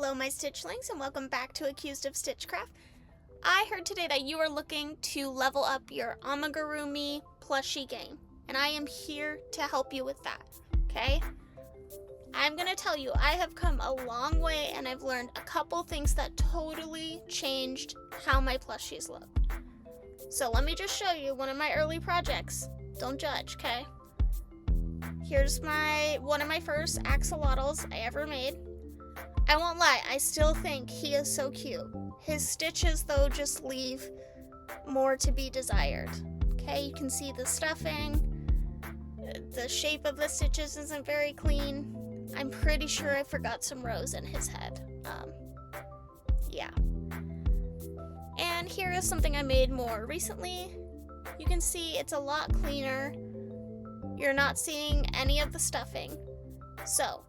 Hello my Stitchlings and welcome back to Accused of Stitchcraft. I heard today that you are looking to level up your amigurumi plushie game, and I am here to help you with that, okay? I'm gonna tell you, I have come a long way and I've learned a couple things that totally changed how my plushies look. So let me just show you one of my early projects. Don't judge, okay? Here's one of my first axolotls I ever made. I won't lie, I still think he is so cute. His stitches, though, just leave more to be desired. Okay, you can see the stuffing. The shape of the stitches isn't very clean. I'm pretty sure I forgot some rows in his head. Yeah. And here is something I made more recently. You can see it's a lot cleaner. You're not seeing any of the stuffing. So,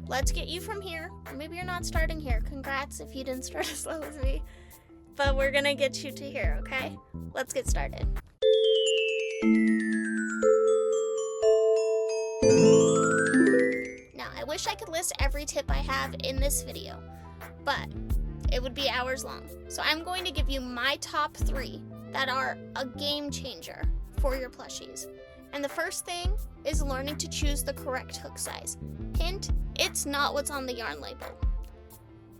let's get you from here. Maybe you're not starting here. Congrats if you didn't start as low as me. But we're gonna get you to here, okay? Let's get started. Now, I wish I could list every tip I have in this video, but it would be hours long. So I'm going to give you my top 3 that are a game changer for your plushies. And the first thing is learning to choose the correct hook size. Hint, it's not what's on the yarn label.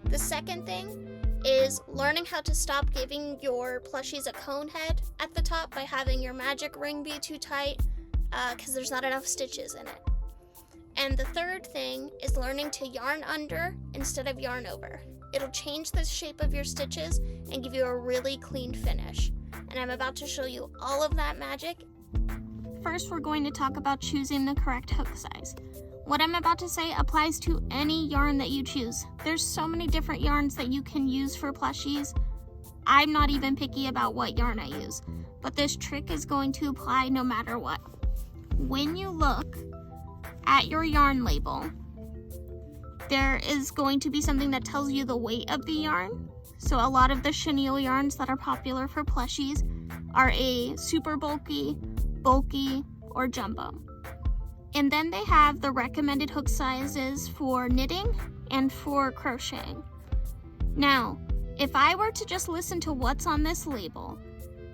The second thing is learning how to stop giving your plushies a cone head at the top by having your magic ring be too tight because there's not enough stitches in it. And the third thing is learning to yarn under instead of yarn over. It'll change the shape of your stitches and give you a really clean finish. And I'm about to show you all of that magic. First, we're going to talk about choosing the correct hook size. What I'm about to say applies to any yarn that you choose. There's so many different yarns that you can use for plushies. I'm not even picky about what yarn I use, but this trick is going to apply no matter what. When you look at your yarn label, there is going to be something that tells you the weight of the yarn. So a lot of the chenille yarns that are popular for plushies are a super bulky, or jumbo. And then they have the recommended hook sizes for knitting and for crocheting. Now, if I were to just listen to what's on this label,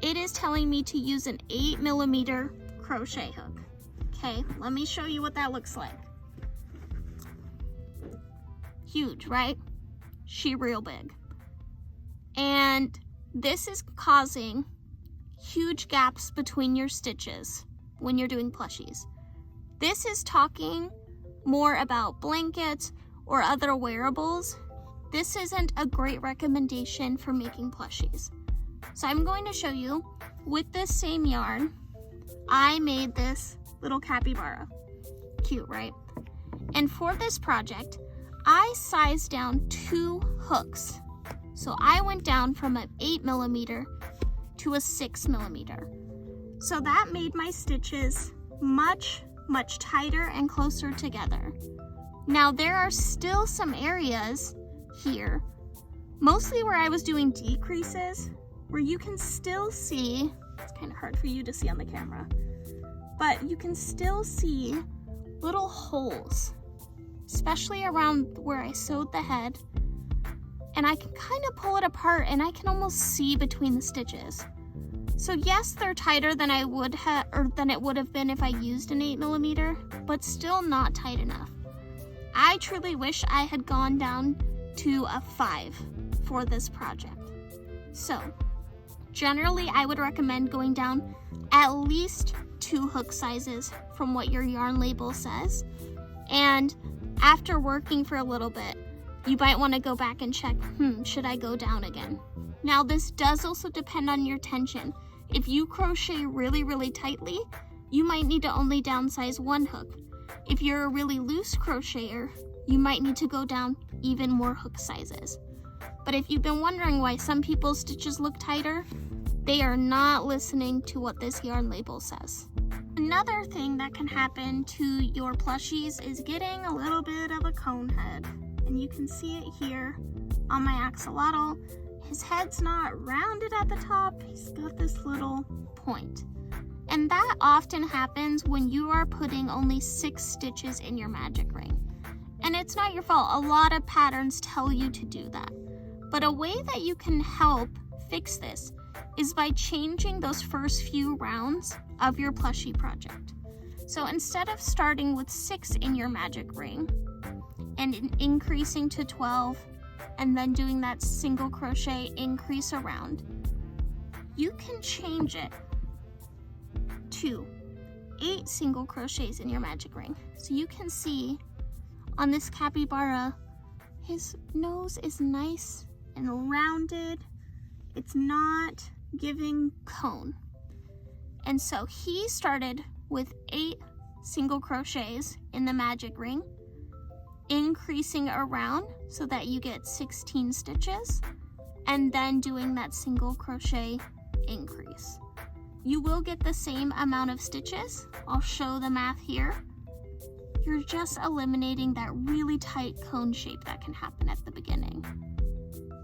it is telling me to use an 8mm crochet hook. Okay, let me show you what that looks like. Huge, right? She real big. And this is causing huge gaps between your stitches when you're doing plushies. This is talking more about blankets or other wearables. This isn't a great recommendation for making plushies. So I'm going to show you with this same yarn, I made this little capybara. Cute, right? And for this project, I sized down 2 hooks. So I went down from an 8mm to a 6mm. So that made my stitches much tighter and closer together. Now there are still some areas here, mostly where I was doing decreases, where you can still see, it's kind of hard for you to see on the camera, but you can still see little holes, especially around where I sewed the head, and I can kind of pull it apart and I can almost see between the stitches. So yes, they're tighter than it would have been if I used an 8mm, but still not tight enough. I truly wish I had gone down to a 5 for this project. So generally I would recommend going down at least 2 hook sizes from what your yarn label says. And after working for a little bit, you might want to go back and check, should I go down again? Now this does also depend on your tension. If you crochet really tightly, you might need to only downsize 1 hook. If you're a really loose crocheter, you might need to go down even more hook sizes. But if you've been wondering why some people's stitches look tighter, they are not listening to what this yarn label says. Another thing that can happen to your plushies is getting a little bit of a cone head. And you can see it here on my axolotl. His head's not rounded at the top, he's got this little point. And that often happens when you are putting only 6 stitches in your magic ring. And it's not your fault. A lot of patterns tell you to do that. But a way that you can help fix this is by changing those first few rounds of your plushie project. So instead of starting with 6 in your magic ring and increasing to 12 and then doing that single crochet increase around, you can change it to 8 single crochets in your magic ring. So you can see on this capybara, his nose is nice and rounded. It's not giving cone. And so he started with 8 single crochets in the magic ring, increasing around so that you get 16 stitches, and then doing that single crochet increase. You will get the same amount of stitches. I'll show the math here. You're just eliminating that really tight cone shape that can happen at the beginning.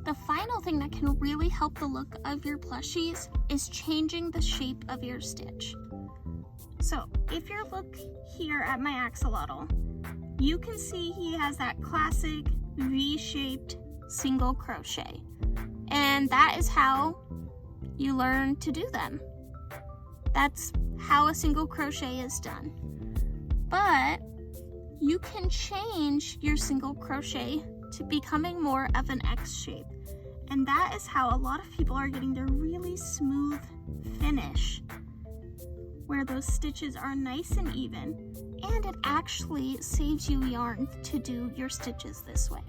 The final thing that can really help the look of your plushies is changing the shape of your stitch. So if you look here at my axolotl, you can see he has that classic V-shaped single crochet. And that is how you learn to do them. That's how a single crochet is done. But you can change your single crochet to becoming more of an X shape. And that is how a lot of people are getting their really smooth finish, where those stitches are nice and even, and it actually saves you yarn to do your stitches this way.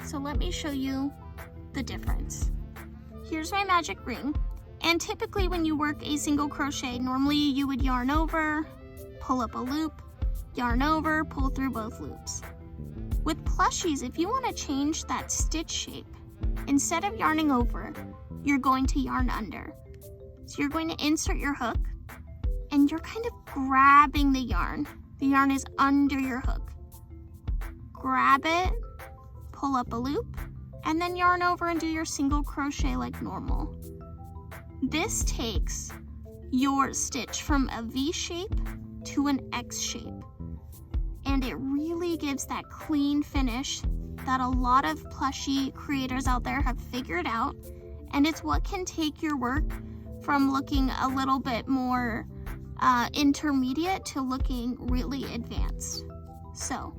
So let me show you the difference. Here's my magic ring, and typically when you work a single crochet, normally you would yarn over, pull up a loop, yarn over, pull through both loops. With plushies, if you want to change that stitch shape, instead of yarning over, you're going to yarn under. So you're going to insert your hook, and you're kind of grabbing the yarn. The yarn is under your hook. Grab it, pull up a loop, and then yarn over and do your single crochet like normal. This takes your stitch from a V shape to an X shape, and it really gives that clean finish that a lot of plushie creators out there have figured out, and it's what can take your work from looking a little bit more intermediate to looking really advanced. So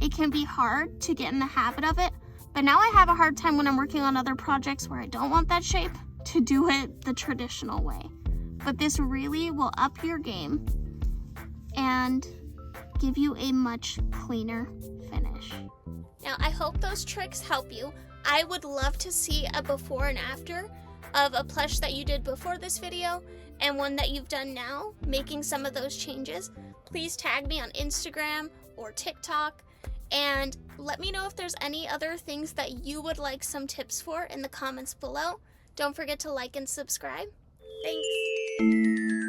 it can be hard to get in the habit of it, but now I have a hard time when I'm working on other projects where I don't want that shape to do it the traditional way. But this really will up your game and give you a much cleaner finish. Now, I hope those tricks help you. I would love to see a before and after of a plush that you did before this video and one that you've done now, making some of those changes. Please tag me on Instagram or TikTok and let me know if there's any other things that you would like some tips for in the comments below. Don't forget to like and subscribe. Thanks.